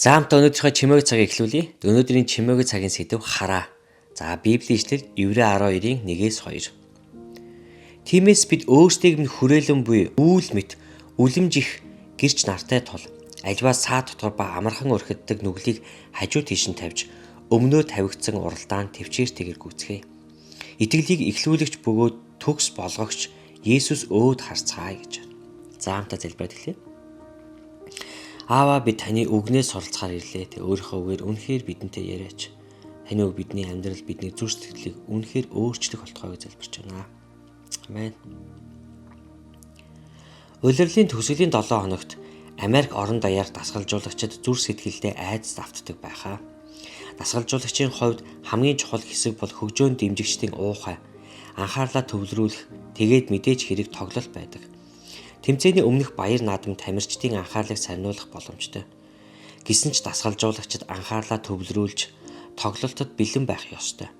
За хамтаа өнөөдрийнхөө чимээгүй цагийг эхлүүлье. Өнөөдрийн чимээгүй цагийн сэдэв хараа. За Библийн ишлэл Еврей 12-ийн 1-2. Тиймээс бид өөрсдийг минь хүрээлэн буй үүл мэт үлэмжих гэрч нартай тул альва саа дотор ба амархан өрхөддөг нүглийг хажуу тийш нь тавьж өмнөө тавигдсан уралдаан төвчээртэйгээр гүйцгээе. Итгэлийг эхлүүлэгч бөгөөд төгс болгогч Есүс өөд харцгаая гэж. За хамтаа залбираад эхлэе. Аава би таны үгнээс суралцахаар ирлээ. Тэг өөрийнхөө үгээр үнэхээр бидэнтэй яриач. Таны үг бидний амьдрал бидний зүрх сэтгэлийг үнэхээр өөрчлөх болтугай гэж залбирч байна. Амен. Улирлын төгсгөлийн 7 хоногт Америк орон даяар дасгалжуулагчид зүрх сэтгэлдээ айдас автдаг байхаа. Дасгалжуулагчийн хувьд хамгийн чухал хэсэг бол хөгжөөн дэмжигчдийн уухай, анхаарлаа төвлөрүүлэх, тэгээд мэдээж хэрэг тоглолт байдаг. Тэмцээний өмнөх баяр наадам тамирчдын анхаарлыг сарниулах боломжтой. Гэсэн ч дасгалжуулагчид анхаарлаа төвлөрүүлж тоглолтод бэлэн байх ёстой.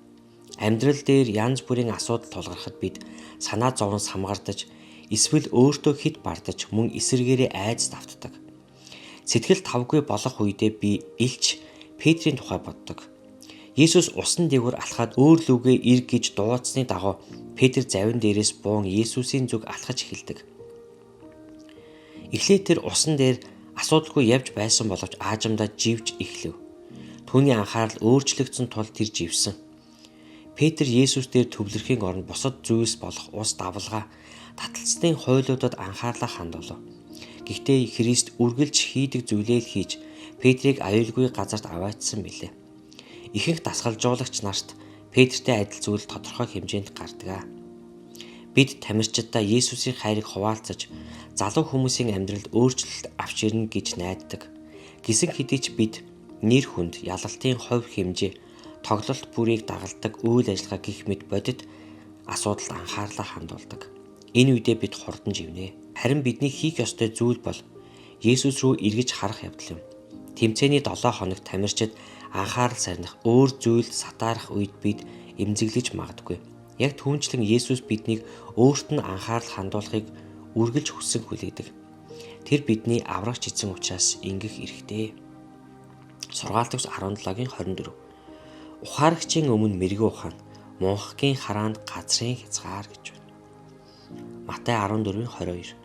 Амьдрал дээр янз бүрийн асуудал тулгархад бид санаа зовоон самгардаж, эсвэл өөртөө хит бардаж мөн эсэргээрээ айдас давтдаг. Сэтгэл тавгүй болох үедээ би илч Петрийн тухай боддог. Есүс усан дээгүүр алхаад өөр лүгээ ир гэж дуудсны дагуу Петр завин дээрээс буун Есүсийн зүг алхаж эхэлдэг. Эхлээд тэр усан дээр асуудалгүй явж байсан боловч аажимдаа живж эхлэв. Түүний анхаарал өөрчлөгдсөн тул тэр живсэн. Петр Есүс дээр төвлөрхийн оронд бусад зүйлс болох ус давлгаа, таталцлын хуйлуудад анхаарлаа хандуулав. Гэхдээ Христ үргэлж хийдэг зүйлээ л хийж Петрийг аюулгүй газарт аваачсан билээ. Ихэнх дасгалжуулагч нарт Петртэй адил зүйл тодорхой хэмжээнд гардаг. Бид тамирчидаа Есүсийн хайрыг хуваалцаж, залуу хүмүүсийн амьдралд өөрчлөлт авч ирнэ гэж найддаг. Гэсэн хэдий ч бид нэр хүнд, ялалтын хувь хэмжээ, тоглолт бүрийг дагалдаг үйл ажиллагаа гэх мэт бодит асуудалд анхаарлаа хандуулдаг. Энэ үедээ бид хурдан живнэ. Харин бидний хийх ёстой зүйл бол Есүс рүү эргэж харах явдал юм. Тэмцээний 7 хоногт тамирчид анхаарал сарних, өөр зүйл сатаарах үед бид эмзэглэж магадгүй. Яг түүнчлэн Есүс биднийг өөрт нь анхаарал хандуулахыг үргэлж хүссэн хүлээдэг. Тэр бидний аврагч эзэн учраас ингэх эрхтэй. Сургаалт төгс 17-гийн 24. Ухаарагчийн өмнө мэрэгүү ухаан, мунхагийн хараанд газрын хязгаар гэж байна. Матай 14-ийн 22.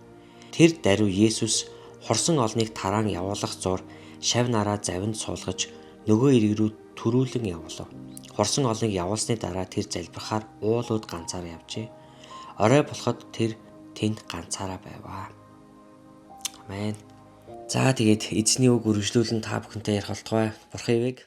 Тэр даруй Есүс хорсон олныг тараан явуулах зур шав нараа завинд суулгаж нөгөө ирэг рүү төрүүлэн явуулав. Хорсон олныг явуулсны дараа тэр залбирахаар уулууд ганцаараа явжээ. Орой болоход тэр тэнд ганцаараа байваа. Амен. За тэгээд эзний үг үргэлжлүүлэн та бүхэнтэй ярих болтугай. Бурхан ивэг